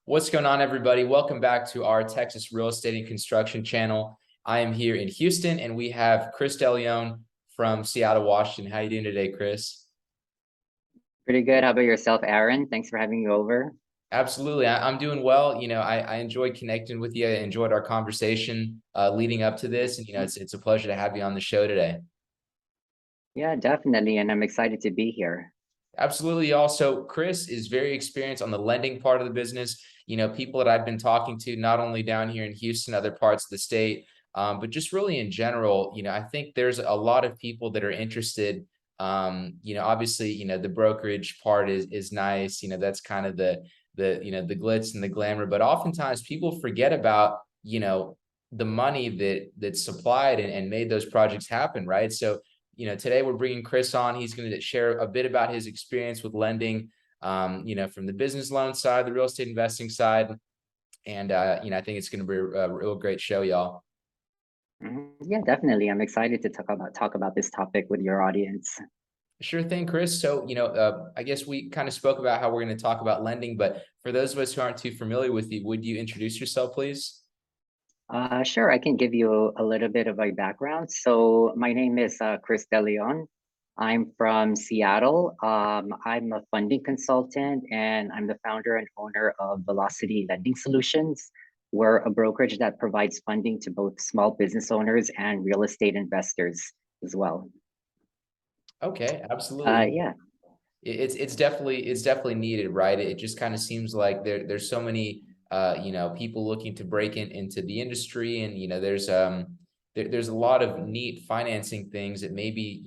What's going on, everybody? Welcome back to our Texas Real Estate and Construction channel. I am here in Houston, and we have Kris from Seattle, Washington. How you doing today, Kris? Pretty good. How about yourself, Aaron? Thanks for having me over. Absolutely. I'm doing well. I enjoyed connecting with you. I enjoyed our conversation leading up to this. And, it's a pleasure to have you on the show today. Yeah, definitely. And I'm excited to be here. Absolutely. Also, Kris is very experienced on the lending part of the business. People that I've been talking to, not only down here in Houston, other parts of the state, but just really in general, I think there's a lot of people that are interested. Obviously, the brokerage part is nice. That's kind of the glitz and the glamour, but oftentimes people forget about, the money that's supplied and made those projects happen, right? So today we're bringing Kris on. He's going to share a bit about his experience with lending, from the business loan side, the real estate investing side. And, I think it's going to be a real great show, y'all. Yeah, definitely. I'm excited to talk about this topic with your audience. Sure thing, Kris. So, I guess we kind of spoke about how we're going to talk about lending, but for those of us who aren't too familiar with you, would you introduce yourself, please? Sure, I can give you a little bit of my background. So my name is Kris DeLeon. I'm from Seattle. I'm a funding consultant, and I'm the founder and owner of Velocity Lending Solutions. We're a brokerage that provides funding to both small business owners and real estate investors as well. Okay, absolutely. Yeah. It's definitely needed, right? It just kind of seems like there's so many people looking to break into the industry, and there's a lot of neat financing things that maybe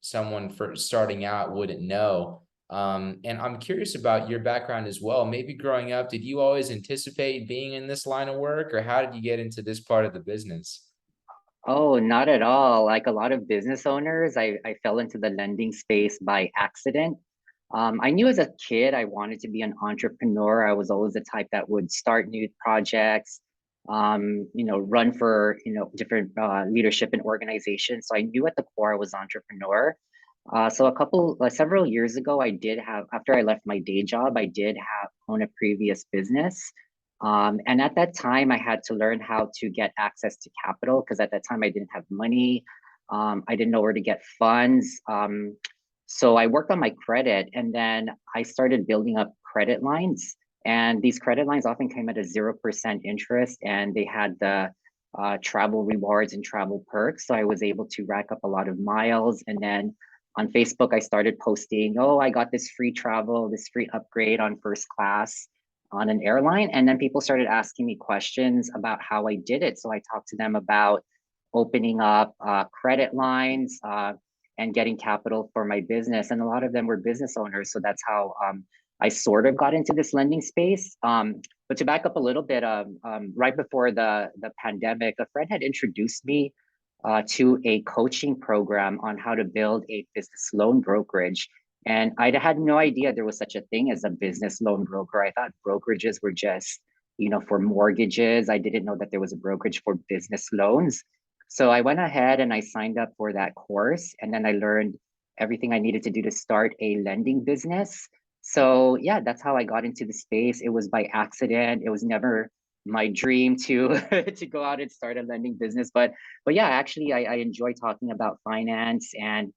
someone for starting out wouldn't know. And I'm curious about your background as well. Maybe growing up, did you always anticipate being in this line of work, or how did you get into this part of the business? Oh, not at all. Like a lot of business owners, I fell into the lending space by accident. I knew as a kid I wanted to be an entrepreneur. I was always the type that would start new projects, run for, different leadership and organizations. So I knew at the core I was entrepreneur. Several years ago, after I left my day job, I did have own a previous business. And at that time, I had to learn how to get access to capital because at that time I didn't have money. I didn't know where to get funds. So I worked on my credit, and then I started building up credit lines. And these credit lines often came at a 0% interest, and they had the travel rewards and travel perks. So I was able to rack up a lot of miles. And then on Facebook, I started posting, oh, I got this free travel, this free upgrade on first class on an airline. And then people started asking me questions about how I did it. So I talked to them about opening up credit lines and getting capital for my business. And a lot of them were business owners. So that's how I sort of got into this lending space. But to back up a little bit, right before the pandemic, a friend had introduced me to a coaching program on how to build a business loan brokerage. And I had no idea there was such a thing as a business loan broker. I thought brokerages were just, for mortgages. I didn't know that there was a brokerage for business loans. So I went ahead and I signed up for that course. And then I learned everything I needed to do to start a lending business. So yeah, that's how I got into the space. It was by accident. It was never my dream to to go out and start a lending business. But yeah, actually I enjoy talking about finance and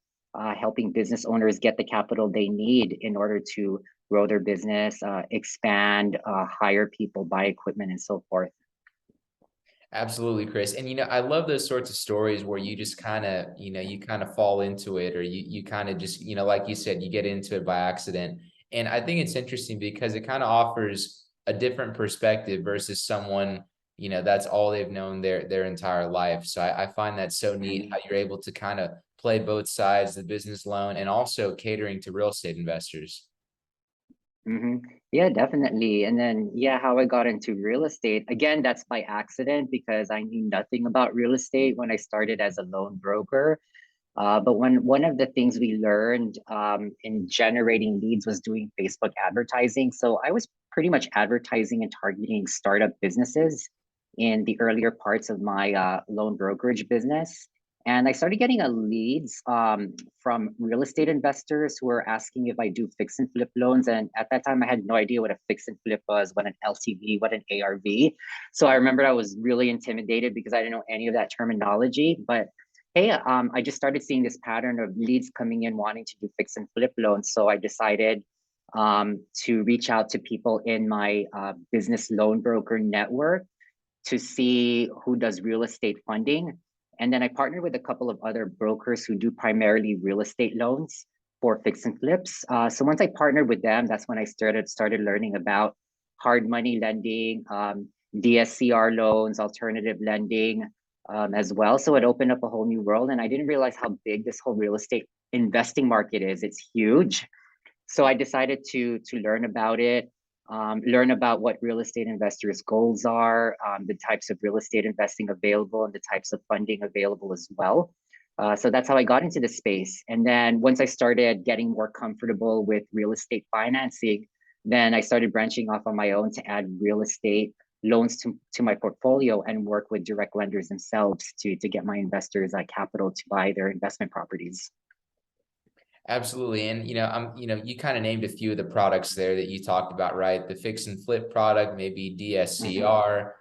helping business owners get the capital they need in order to grow their business, expand, hire people, buy equipment, and so forth. Absolutely, Kris. And I love those sorts of stories where you just kind of, you kind of fall into it, or you kind of just, like you said, you get into it by accident. And I think it's interesting because it kind of offers a different perspective versus someone, that's all they've known their entire life. So I find that so neat how Mhm. you're able to kind of play both sides, the business loan and also catering to real estate investors. Yeah, definitely. And then, yeah, how I got into real estate, again, that's by accident because I knew nothing about real estate when I started as a loan broker. But when one of the things we learned in generating leads was doing Facebook advertising. So I was pretty much advertising and targeting startup businesses in the earlier parts of my loan brokerage business. And I started getting a leads from real estate investors who were asking if I do fix and flip loans. And at that time, I had no idea what a fix and flip was, what an LTV, what an ARV. So I remember I was really intimidated because I didn't know any of that terminology. But hey, I just started seeing this pattern of leads coming in wanting to do fix and flip loans. So I decided to reach out to people in my business loan broker network to see who does real estate funding. And then I partnered with a couple of other brokers who do primarily real estate loans for fix and flips. So once I partnered with them, that's when I started learning about hard money lending, DSCR loans, alternative lending as well. So it opened up a whole new world, and I didn't realize how big this whole real estate investing market is. It's huge. So I decided to learn about it, learn about what real estate investors' goals are, the types of real estate investing available, and the types of funding available as well. So that's how I got into the space. And then once I started getting more comfortable with real estate financing, then I started branching off on my own to add real estate loans to my portfolio and work with direct lenders themselves to get my investors capital to buy their investment properties. Absolutely. And, you kind of named a few of the products there that you talked about, right? The fix and flip product, maybe Mm-hmm. DSCR.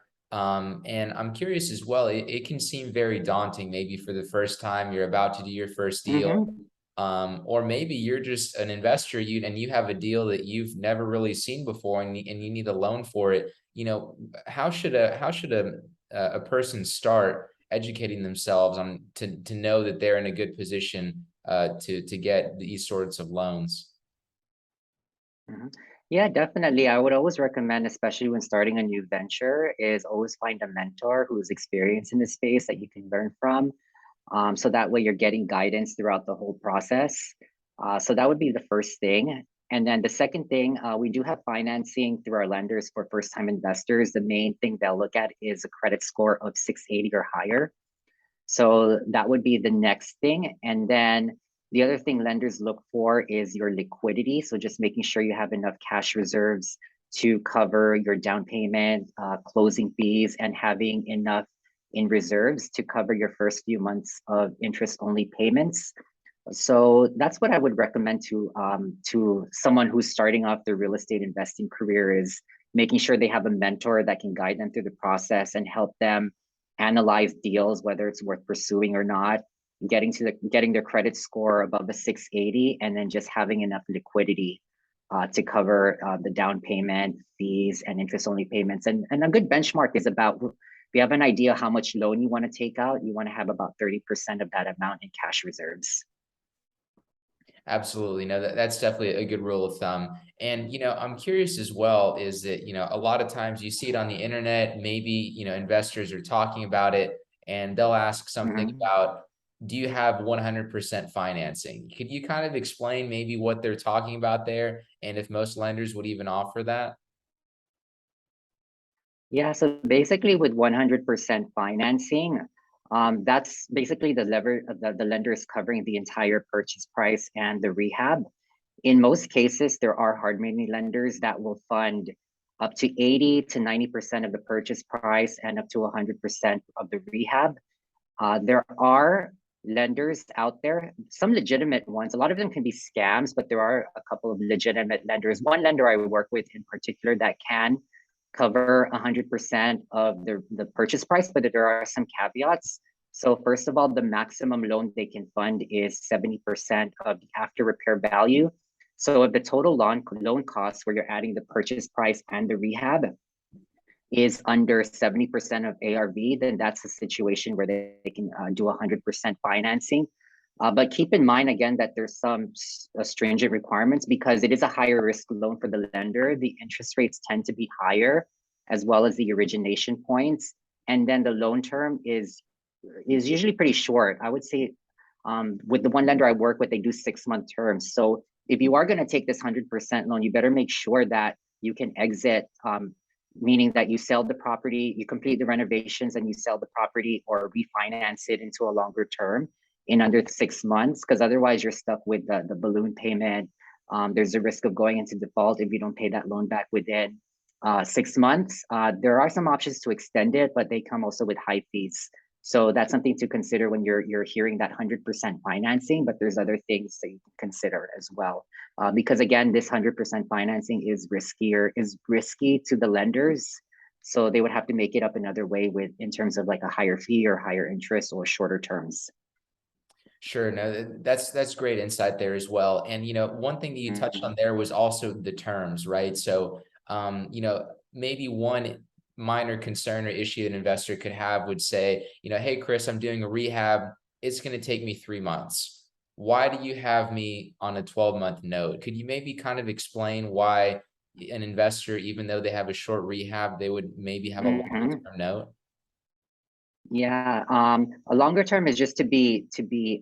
And I'm curious as well, it can seem very daunting, maybe for the first time you're about to do your first deal. Mm-hmm. Or maybe you're just an investor, and you have a deal that you've never really seen before, and you need a loan for it. How should a person start educating themselves on to know that they're in a good position to get these sorts of loans? Mhm. Yeah, definitely. I would always recommend, especially when starting a new venture, is always find a mentor who's experienced in the space that you can learn from. So that way you're getting guidance throughout the whole process. So that would be the first thing. And then the second thing, we do have financing through our lenders for first-time investors. The main thing they'll look at is a credit score of 680 or higher. So that would be the next thing. And then the other thing lenders look for is your liquidity. So just making sure you have enough cash reserves to cover your down payment, closing fees, and having enough in reserves to cover your first few months of interest-only payments. So that's what I would recommend to someone who's starting off their real estate investing career, is making sure they have a mentor that can guide them through the process and help them analyze deals, whether it's worth pursuing or not, getting their credit score above the 680, and then just having enough liquidity to cover the down payment, fees, and interest-only payments. And a good benchmark is about, if you have an idea how much loan you want to take out, you want to have about 30% of that amount in cash reserves. Absolutely. No, that's definitely a good rule of thumb. And, I'm curious as well, is that, a lot of times you see it on the internet, maybe, investors are talking about it, and they'll ask something Mhm. about, do you have 100% financing? Could you kind of explain maybe what they're talking about there, and if most lenders would even offer that? Yeah, so basically with 100% financing, that's basically the lender is covering the entire purchase price and the rehab. In most cases, there are hard money lenders that will fund up to 80 to 90% of the purchase price and up to 100% of the rehab. There are lenders out there, some legitimate ones. A lot of them can be scams, but there are a couple of legitimate lenders. One lender I work with in particular that can cover 100% of the purchase price, but there are some caveats. So first of all, the maximum loan they can fund is 70% of the after repair value. So if the total loan costs, where you're adding the purchase price and the rehab, is under 70% of ARV, then that's a situation where they can do 100% financing. But keep in mind, again, that there's some stringent requirements because it is a higher risk loan for the lender. The interest rates tend to be higher, as well as the origination points. And then the loan term is usually pretty short. I would say with the one lender I work with, they do 6-month terms. So if you are going to take this 100% loan, you better make sure that you can exit, meaning that you sell the property, you complete the renovations and you sell the property or refinance it into a longer term in under 6 months, because otherwise you're stuck with the balloon payment. There's a risk of going into default if you don't pay that loan back within 6 months. There are some options to extend it, but they come also with high fees. So that's something to consider when you're hearing that 100% financing, but there's other things that you can consider as well. Because again, this 100% financing is risky to the lenders. So they would have to make it up another way with in terms of like a higher fee or higher interest or shorter terms. Sure. No, that's great insight there as well. And one thing that you touched on Mhm. there was also the terms, right? So, maybe one minor concern or issue an investor could have would say, hey, Kris, I'm doing a rehab. It's going to take me 3 months. Why do you have me on a 12-month note? Could you maybe kind of explain why an investor, even though they have a short rehab, they would maybe have a longer Mhm. term note? Yeah, a longer term is just to be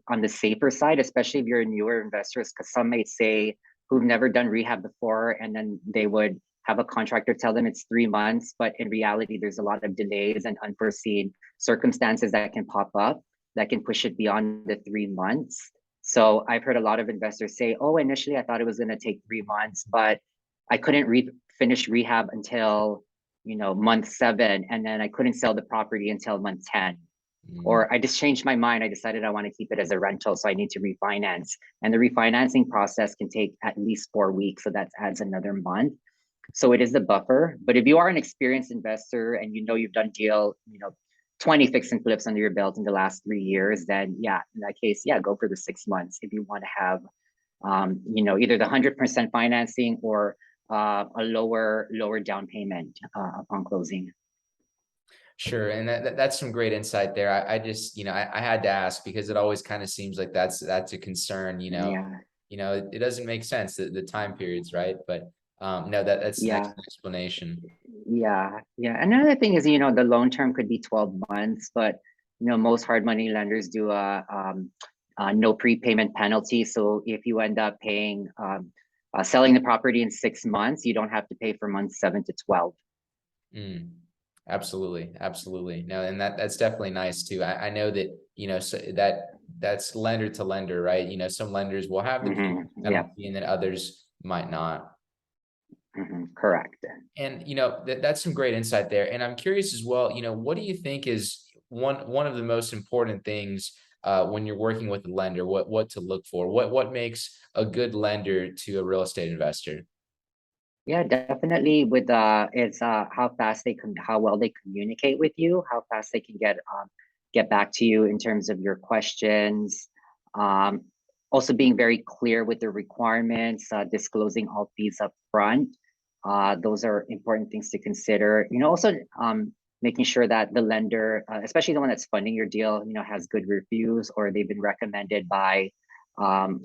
on the safer side, especially if you're newer investors, because some may say who've never done rehab before, and then they would have a contractor tell them it's 3 months, but in reality, there's a lot of delays and unforeseen circumstances that can pop up that can push it beyond the 3 months. So I've heard a lot of investors say, "Oh, initially I thought it was going to take 3 months, but I couldn't finish rehab until." Month 7, and then I couldn't sell the property until month 10. Mm. Or I just changed my mind. I decided I want to keep it as a rental, so I need to refinance. And the refinancing process can take at least 4 weeks, so that adds another month. So it is a buffer. But if you are an experienced investor and you've done 20 fix and flips under your belt in the last 3 years, then yeah, in that case, yeah, go for the 6 months if you want to have either the 100% financing or a lower down payment upon closing. Sure, and that's some great insight there. I just, I had to ask because it always kind of seems like that's a concern. Yeah, It doesn't make sense the time periods, right? But no, that's an yeah, excellent explanation. yeah. Another thing is, the loan term could be 12 months, but most hard money lenders do a no prepayment penalty. So if you end up paying selling the property in 6 months, you don't have to pay for months 7 to 12. Mm, absolutely, absolutely. No, and that's definitely nice too. I know that so that's lender to lender, right? Some lenders will have the Yeah, penalty, and then others might not. correct. And that's some great insight there. And I'm curious as well, what do you think is one of the most important things when you're working with a lender? What to look for? What makes a good lender to a real estate investor? Yeah, definitely. With it's how well they communicate with you, how fast they can get back to you in terms of your questions. Um, Also being very clear with the requirements, disclosing all fees up front. Those are important things to consider. Also making sure that the lender, especially the one that's funding your deal, has good reviews or they've been recommended by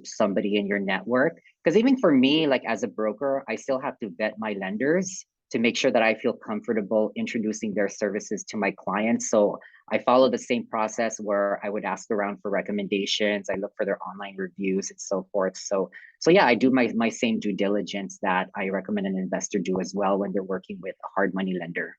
somebody in your network. Because even for me, like as a broker, I still have to vet my lenders to make sure that I feel comfortable introducing their services to my clients. So I follow the same process where I would ask around for recommendations. I look for their online reviews and so forth. So yeah, I do my same due diligence that I recommend an investor do as well when they're working with a hard money lender.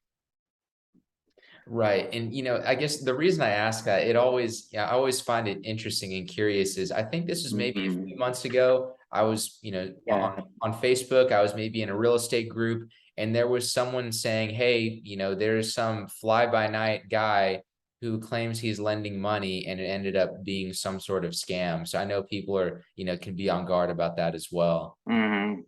Right. And I guess the reason I ask that, yeah, I always find it interesting and curious is I think this was maybe a few Mhm. months ago. I was, Yeah. on Facebook, I was maybe in a real estate group, and there was someone saying, hey, there's some fly by night guy who claims he's lending money, and it ended up being some sort of scam. So I know people can be on guard about that as well. Mhm.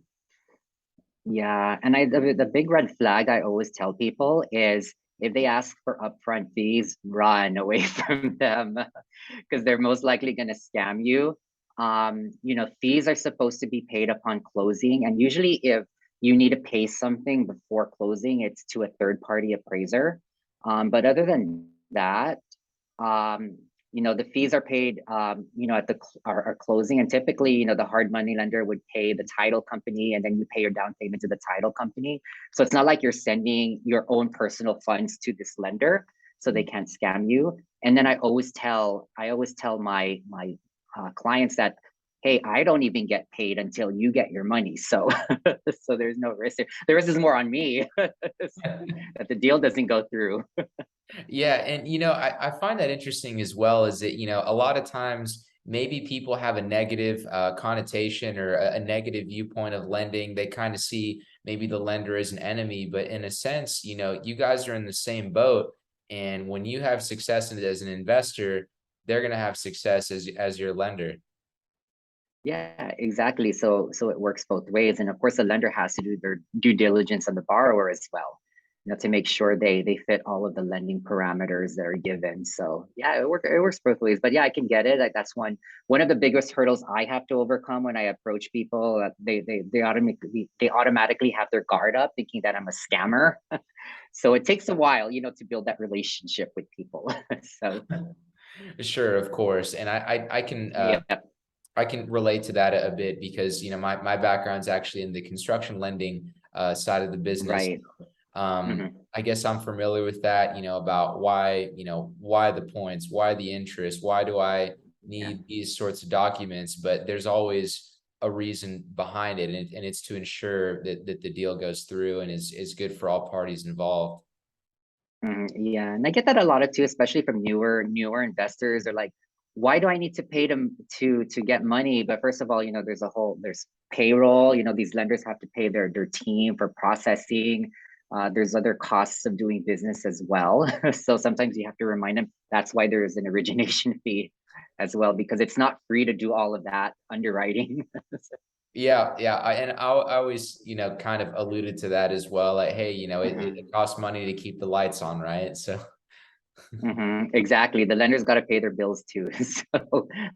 Yeah, and the big red flag I always tell people is if they ask for upfront fees, run away from them because they're most likely going to scam you. Fees are supposed to be paid upon closing, and usually if you need to pay something before closing, it's to a third party appraiser. But other than that, um, the fees are paid, at our closing, and typically, the hard money lender would pay the title company, and then you pay your down payment to the title company. So it's not like you're sending your own personal funds to this lender, so they can't scam you. And then I always tell my clients that, hey, I don't even get paid until you get your money. So so there's no risk. The risk is more on me that the deal doesn't go through. Yeah, and I find that interesting as well, is that a lot of times maybe people have a negative connotation or a negative viewpoint of lending. They kind of see maybe the lender as an enemy, but in a sense, you guys are in the same boat, And when you have success as an investor, they're going to have success as your lender. Yeah, exactly. So it works both ways. And of course, the lender has to do their due diligence on the borrower as well, to make sure they fit all of the lending parameters that are given. So yeah, it works both ways. But yeah, I can get it. Like that's one of the biggest hurdles I have to overcome when I approach people. They automatically have their guard up, thinking that I'm a scammer. So it takes a while, to build that relationship with people. So Sure, of course. And yeah, I can relate to that a bit because, my background's actually in the construction lending side of the business. right. Um, Hmm. I guess I'm familiar with that, about why, why the points, why the interest, why do I Yeah. need these sorts of documents? But there's always a reason behind it, and it's to ensure that the deal goes through and is good for all parties involved. Yeah, and I get that a lot of too, especially from newer investors. They're like, "Why do I need to pay them to get money?" But first of all, there's payroll. These lenders have to pay their team for processing. There's other costs of doing business as well. So sometimes you have to remind them that's why there is an origination fee as well, because it's not free to do all of that underwriting. Yeah, yeah, I always, kind of alluded to that as well. Like, hey, it Mhm. costs money to keep the lights on, right? So Exactly. The lenders got to pay their bills too.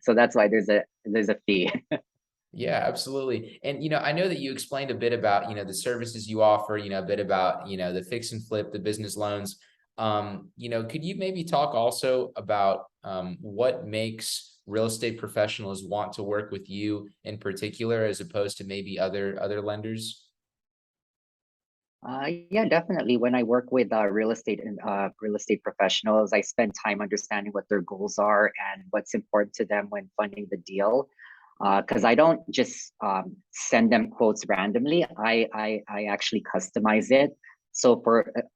So that's why there's a fee. yeah, absolutely. And I know that you explained a bit about, the services you offer, a bit about, the fix and flip, the business loans. Could you maybe talk also about what makes real estate professionals want to work with you in particular as opposed to maybe other lenders? Yeah, definitely. When I work with real estate professionals, I spend time understanding what their goals are and what's important to them when funding the deal. Because I don't just send them quotes randomly. I actually customize it. So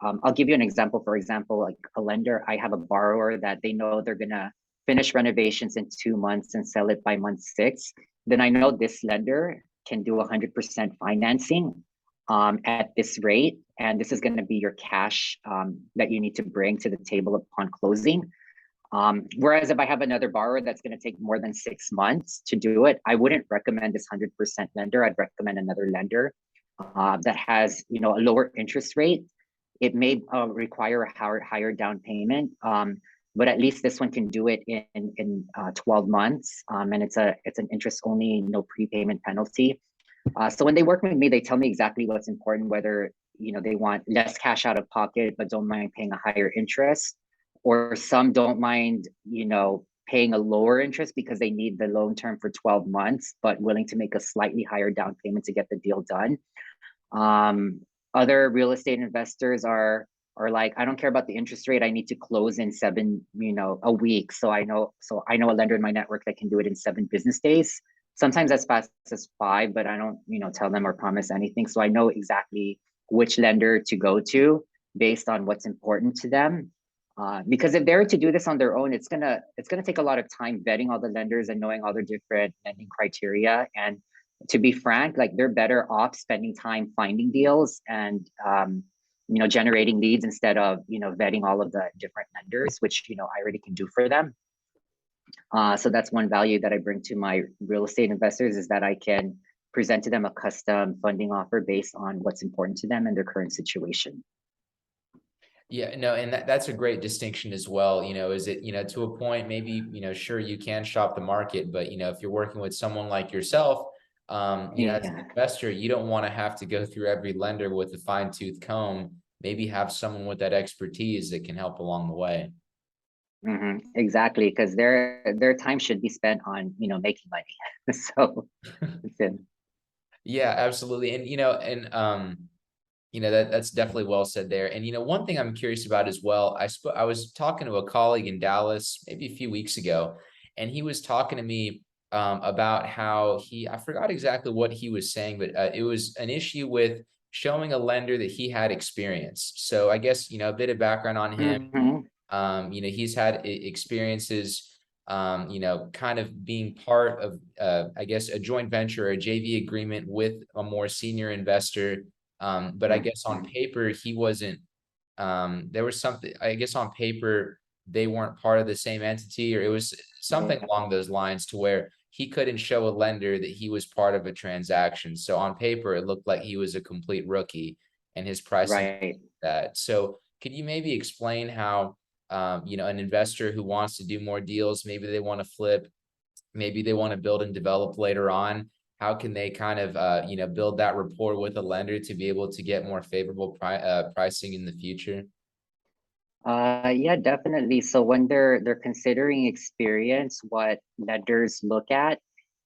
I'll give you an example. For example, like a lender, I have a borrower that they know they're gonna finish renovations in 2 months and sell it by month six. Then I know this lender can do 100% financing at this rate, and this is going to be your cash that you need to bring to the table upon closing. Whereas if I have another borrower that's going to take more than 6 months to do it, I wouldn't recommend this 100% lender. I'd recommend another lender that has a lower interest rate. It may require a higher down payment, but at least this one can do it in 12 months, and it's an interest only, no prepayment penalty. So when they work with me, they tell me exactly what's important, whether they want less cash out of pocket but don't mind paying a higher interest, or some don't mind paying a lower interest because they need the loan term for 12 months but willing to make a slightly higher down payment to get the deal done. um, Other real estate investors are like, I don't care about the interest rate. I need to close in a week. So I know a lender in my network that can do it in 7 business days. Sometimes as fast as five, but I don't, tell them or promise anything. So I know exactly which lender to go to based on what's important to them. Because if they're to do this on their own, it's gonna take a lot of time vetting all the lenders and knowing all their different lending criteria. And to be frank, like they're better off spending time finding deals and generating leads instead of vetting all of the different lenders, which I already can do for them. So that's one value that I bring to my real estate investors, is that I can present to them a custom funding offer based on what's important to them and their current situation. Yeah, no, and that's a great distinction as well. Is it, to a point, maybe, sure, you can shop the market, but, if you're working with someone like yourself, as an Yeah. investor, you don't want to have to go through every lender with a fine tooth comb. Maybe have someone with that expertise that can help along the way. Exactly, because their time should be spent on making money. So it's in. Yeah, absolutely. And, that's definitely well said there. And one thing I'm curious about as well, I was talking to a colleague in Dallas maybe a few weeks ago, and he was talking to me about how I forgot exactly what he was saying, but it was an issue with showing a lender that he had experience. So I guess a bit of background on him. Mhm. He's had experiences, kind of being part of, I guess, a joint venture or a JV agreement with a more senior investor. But I guess on Mhm. paper, he wasn't. there was something, I guess on paper, they weren't part of the same entity, or it was something Yeah, along those lines to where he couldn't show a lender that he was part of a transaction. So on paper, it looked like he was a complete rookie and his pricing right. that. So could you maybe explain how, an investor who wants to do more deals, maybe they want to flip, maybe they want to build and develop later on. How can they kind of, build that rapport with a lender to be able to get more favorable pricing in the future? Yeah, definitely. So when they're considering experience, what lenders look at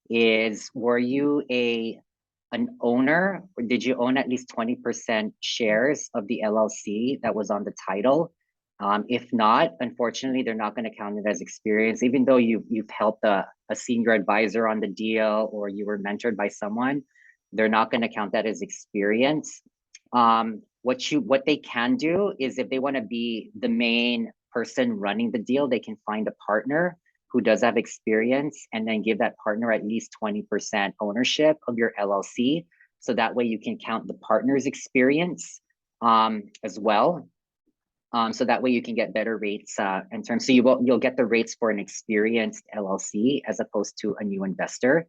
is, were you an owner, or did you own at least 20% shares of the LLC that was on the title? If not, unfortunately, they're not going to count it as experience, even though you've helped a senior advisor on the deal or you were mentored by someone, they're not going to count that as experience. What they can do is, if they want to be the main person running the deal, they can find a partner who does have experience and then give that partner at least 20% ownership of your LLC. So that way you can count the partner's experience as well. So that way you can get better rates in terms. So you'll get the rates for an experienced LLC as opposed to a new investor.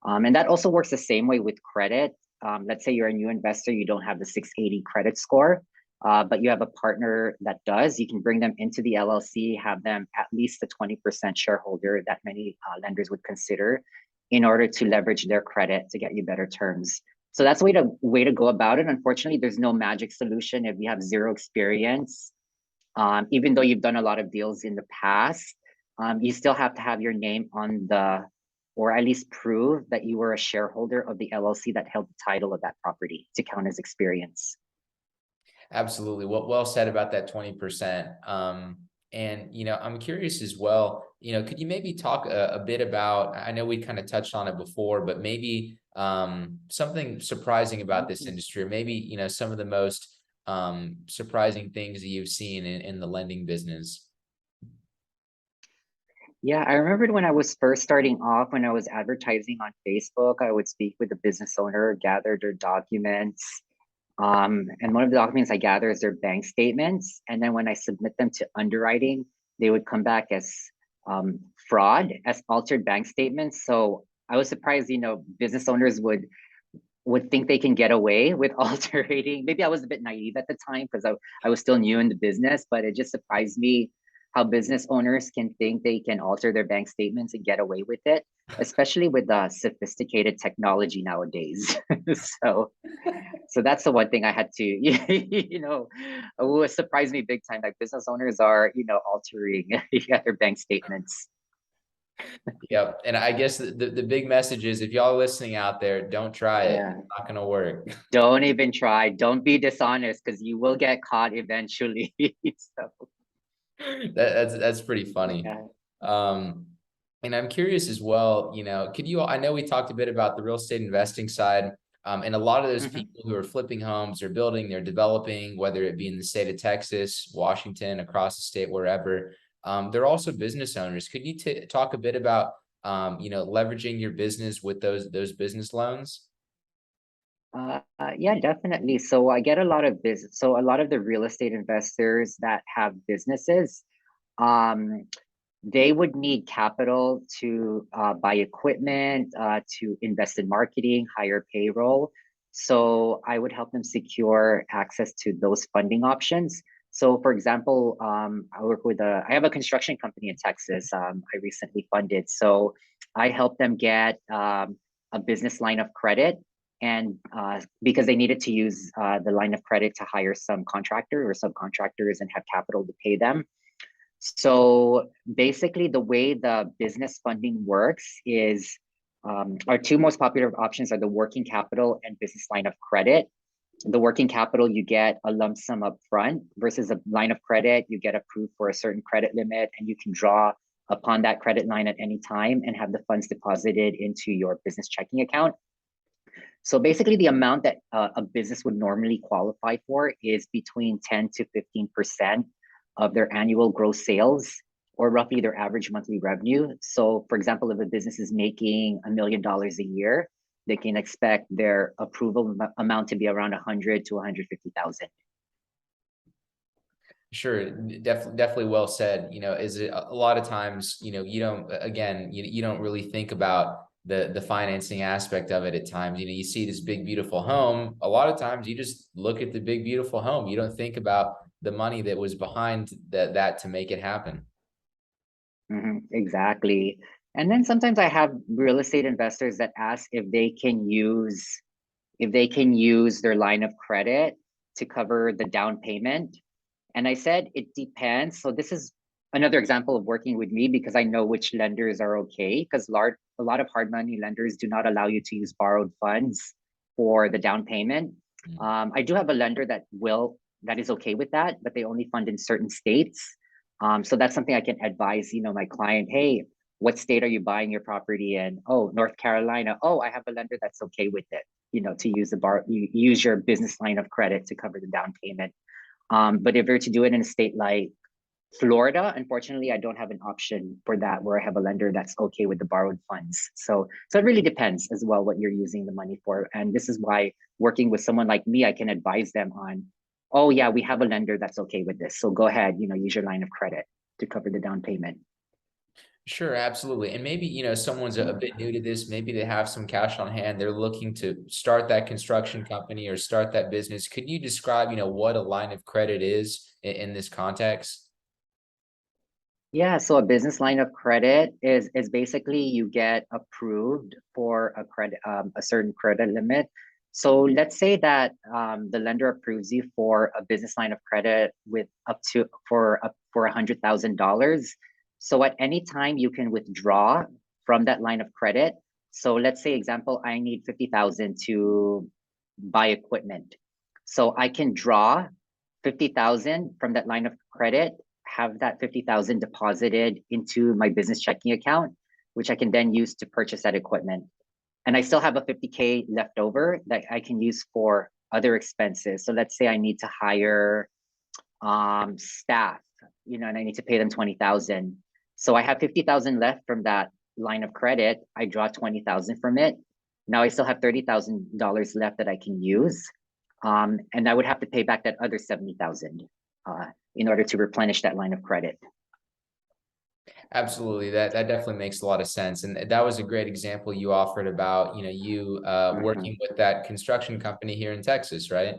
And that also works the same way with credit. Let's say you're a new investor, you don't have the 680 credit score, but you have a partner that does. You can bring them into the LLC, have them at least a 20% shareholder that many lenders would consider, in order to leverage their credit to get you better terms. So that's a way to go about it. Unfortunately, there's no magic solution if you have zero experience. Even though you've done a lot of deals in the past, you still have to have your name on the, or at least prove that you were a shareholder of the LLC that held the title of that property to count as experience. Absolutely. Well said about that 20%. And I'm curious as well, could you maybe talk a bit about, I know we kind of touched on it before, but maybe something surprising about this industry, or maybe, some of the most surprising things that you've seen in the lending business. Yeah, I remembered when I was first starting off, when I was advertising on Facebook, I would speak with the business owner, gather their documents. And one of the documents I gather is their bank statements. And then when I submit them to underwriting, they would come back as fraud, as altered bank statements. So I was surprised, business owners would think they can get away with altering. Maybe I was a bit naive at the time because I was still new in the business, but it just surprised me how business owners can think they can alter their bank statements and get away with it, especially with sophisticated technology nowadays. so so that's the one thing I had to, it was surprised me big time that business owners are, altering their bank statements. Yep. And I guess the big message is, if y'all are listening out there, don't try it. Yeah. It's not going to work. Don't even try. Don't be dishonest because you will get caught eventually. So That's pretty funny. yeah. Um, and I'm curious as well, I know we talked a bit about the real estate investing side, and a lot of those Mhm. people who are flipping homes, they're building, they're developing, whether it be in the state of Texas, Washington, across the state, wherever. They're also business owners. Could you talk a bit about, leveraging your business with those business loans? Yeah, definitely. So I get a lot of business. So a lot of the real estate investors that have businesses, um, they would need capital to buy equipment, to invest in marketing, hire payroll. So I would help them secure access to those funding options. So, for example, I have a construction company in Texas. I recently funded. So I help them get a business line of credit. And because they needed to use the line of credit to hire some contractor or subcontractors and have capital to pay them. So basically, the way the business funding works is, our two most popular options are the working capital and business line of credit. The working capital, you get a lump sum up front, versus a line of credit, you get approved for a certain credit limit and you can draw upon that credit line at any time and have the funds deposited into your business checking account. So basically, the amount that a business would normally qualify for is between 10 to 15% of their annual gross sales, or roughly their average monthly revenue. So, for example, if a business is making $1 million a year, they can expect their approval amount to be around 100 to 150,000. Sure, definitely well said. Is it a lot of times, you don't again, you don't really think about the financing aspect of it at times. You see this big beautiful home. A lot of times you just look at the big beautiful home. You don't think about the money that was behind that to make it happen. Exactly. And then sometimes I have real estate investors that ask if they can use their line of credit to cover the down payment. And I said it depends. So this is another example of working with me because I know which lenders are okay. Because a lot of hard money lenders do not allow you to use borrowed funds for the down payment. Mm. I do have a lender that is okay with that, but they only fund in certain states. So that's something I can advise, my client, hey, what state are you buying your property in? Oh, North Carolina. Oh, I have a lender that's okay with it, to use your business line of credit to cover the down payment. But if you're to do it in a state like Florida, unfortunately, I don't have an option for that where I have a lender that's okay with the borrowed funds. So it really depends as well what you're using the money for. And this is why working with someone like me, I can advise them on, oh yeah, we have a lender that's okay with this. So go ahead, use your line of credit to cover the down payment. Sure, absolutely. And maybe, someone's a bit new to this. Maybe they have some cash on hand. They're looking to start that construction company or start that business. Could you describe, what a line of credit is in this context? Yeah, so a business line of credit is basically you get approved for a certain credit limit. So let's say that the lender approves you for a business line of credit with up for $100,000. So at any time you can withdraw from that line of credit. So let's say example, I need 50,000 to buy equipment. So I can draw 50,000 from that line of credit, have that 50,000 deposited into my business checking account, which I can then use to purchase that equipment. And I still have a 50K left over that I can use for other expenses. So let's say I need to hire staff, and I need to pay them 20,000. So I have 50,000 left from that line of credit. I draw 20,000 from it. Now I still have $30,000 left that I can use. And I would have to pay back that other 70,000 in order to replenish that line of credit. Absolutely. That definitely makes a lot of sense. And that was a great example you offered about, you Mhm, working with that construction company here in Texas, right?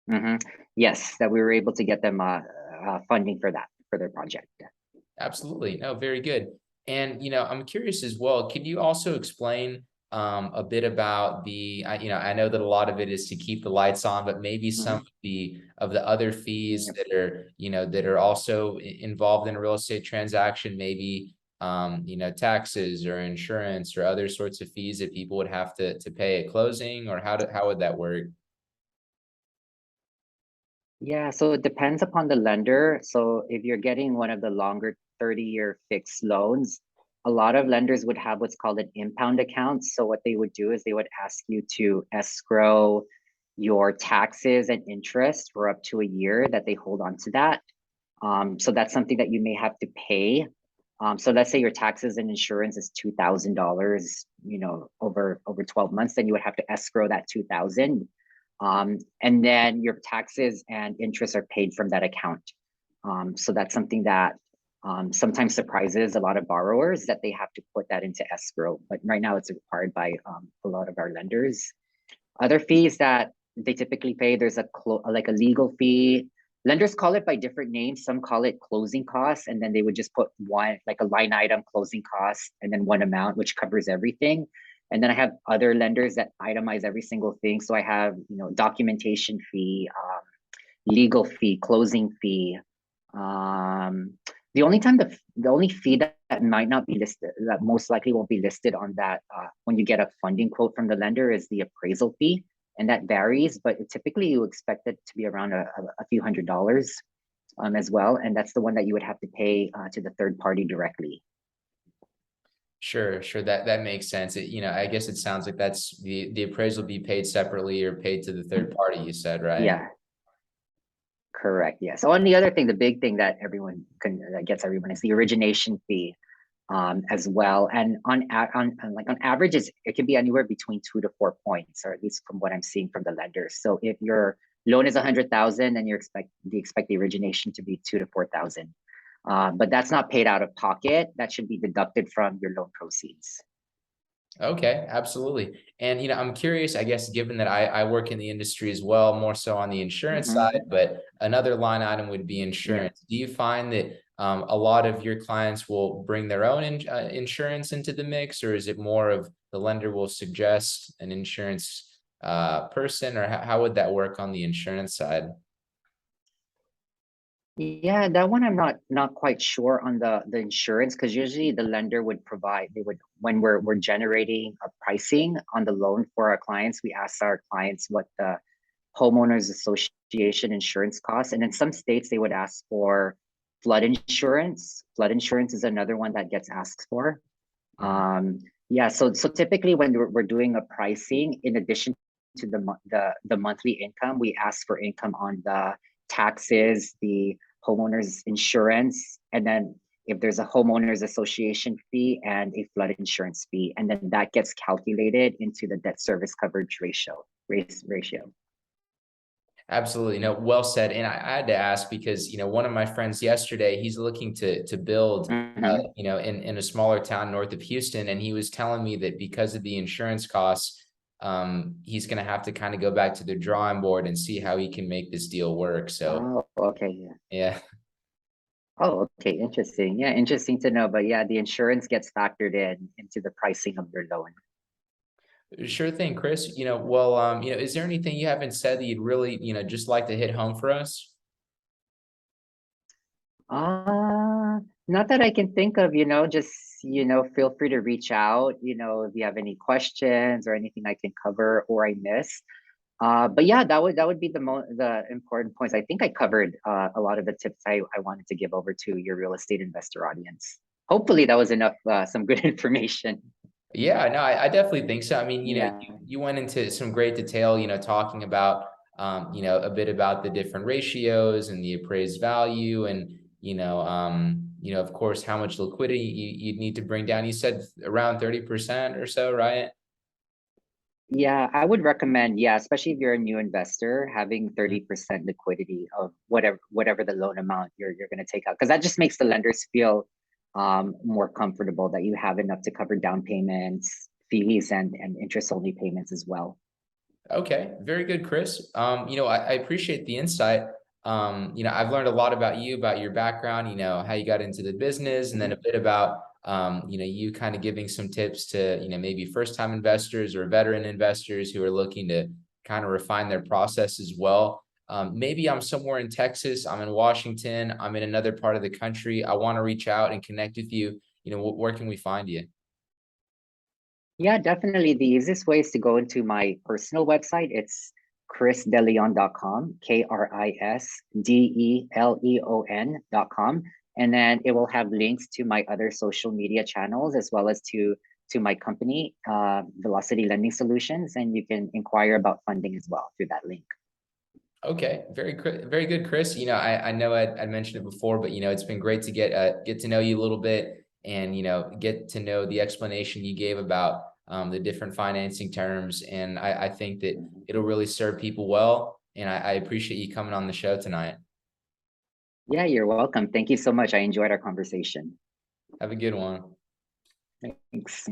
mhm. Yes, that we were able to get them funding for that, for their project. Absolutely. No, very good. And, I'm curious as well, could you also explain a bit about I know that a lot of it is to keep the lights on, but maybe some Mhm. of the other fees that are also involved in a real estate transaction, maybe taxes or insurance or other sorts of fees that people would have to pay at closing, or how would that work? Yeah, so it depends upon the lender. So if you're getting one of the longer 30-year fixed loans, a lot of lenders would have what's called an impound account. So what they would do is they would ask you to escrow your taxes and interest for up to a year that they hold on to that. So that's something that you may have to pay. So let's say your taxes and insurance is $2,000, over 12 months, then you would have to escrow that 2,000. And then your taxes and interest are paid from that account. So that's something that sometimes surprises a lot of borrowers that they have to put that into escrow. But right now it's required by a lot of our lenders. Other fees that they typically pay, there's like a legal fee. Lenders call it by different names. Some call it closing costs, and then they would just put one, like a line item closing cost, and then one amount, which covers everything. And then I have other lenders that itemize every single thing. So I have, documentation fee, legal fee, closing fee. Um, the only fee that might not be listed, that most likely won't be listed on that when you get a funding quote from the lender, is the appraisal fee, and that varies. But typically, you expect it to be around a few $100s as well, and that's the one that you would have to pay to the third party directly. Sure, sure. That makes sense. I guess it sounds like that's the appraisal be paid separately or paid to the third party, you said, right? Yeah, correct. Yeah. So on the other thing, the big thing that that gets everyone is the origination fee as well. And on average, it can be anywhere between 2 to 4 points, or at least from what I'm seeing from the lenders. So if you're loan is 100,000, and expect the origination to be 2 to 4,000. But that's not paid out of pocket. That should be deducted from your loan proceeds. Okay, absolutely. And I'm curious, I guess, given that I work in the industry as well, more so on the insurance side, Hmm. but another line item would be Yeah. insurance. Do you find that a lot of your clients will bring their own insurance into the mix, or is it more of the lender will suggest an insurance person, or how would that work on the insurance side? Yeah, that one I'm not quite sure on the insurance, because usually the lender would provide, they would, when we're generating a pricing on the loan for our clients, we ask our clients what the homeowners association insurance costs. And in some states they would ask for flood insurance. Flood insurance is another one that gets asked for. Mhm. Yeah, so typically when we're doing a pricing, in addition to the monthly income, we ask for income on the taxes, the homeowners insurance, and then if there's a homeowners association fee and a flood insurance fee, and then that gets calculated into the debt service coverage ratio. Absolutely. No, well said. And I had to ask because, one of my friends yesterday, he's looking to build, Hmm. in a smaller town north of Houston. And he was telling me that because of the insurance costs, he's going to have to kind of go back to the drawing board and see how he can make this deal work. So, Oh, okay, yeah. yeah, Oh, okay, interesting. Yeah, interesting to know. But yeah, the insurance gets factored in into the pricing of your loan. sure thing, Chris. Well, is there anything you haven't said that you'd really, just like to hit home for us? Not that I can think of, just, feel free to reach out, if you have any questions or anything I can cover or I miss. But yeah, that would be the important points. I think I covered a lot of the tips I wanted to give over to your real estate investor audience. Hopefully that was enough, some good information. Yeah, no, I definitely think so. I mean, Yeah. you went into some great detail, talking about, a bit about the different ratios and the appraised value and, of course, how much liquidity you'd need to bring down. You said around 30% or so, right? Yeah, I would recommend, yeah, especially if you're a new investor, having Mhm. 30% liquidity of whatever the loan amount you're going to take out, because that just makes the lenders feel more comfortable that you have enough to cover down payments, fees, and interest only payments as well. Okay, very good, Chris. I appreciate the insight. I've learned a lot about you, about your background, how you got into the business, and then a Mhm. bit about, you kind of giving some tips to, maybe first-time investors or veteran investors who are looking to kind of refine their process as well. Maybe I'm somewhere in Texas, I'm in Washington, I'm in another part of the country. I want to reach out and connect with you. Where can we find you? Yeah, definitely. The easiest way is to go into my personal website. It's krisdeleon.com, KrisDeleon.com. And then it will have links to my other social media channels as well as to my company, Velocity Lending Solutions. And you can inquire about funding as well through that link. Okay, very good, Chris. I know I mentioned it before, but it's been great to get to know you a little bit and get to know the explanation you gave about the different financing terms. And I think that Mhm. it'll really serve people well. And I appreciate you coming on the show tonight. Yeah, you're welcome. Thank you so much. I enjoyed our conversation. Have a good one. Thanks.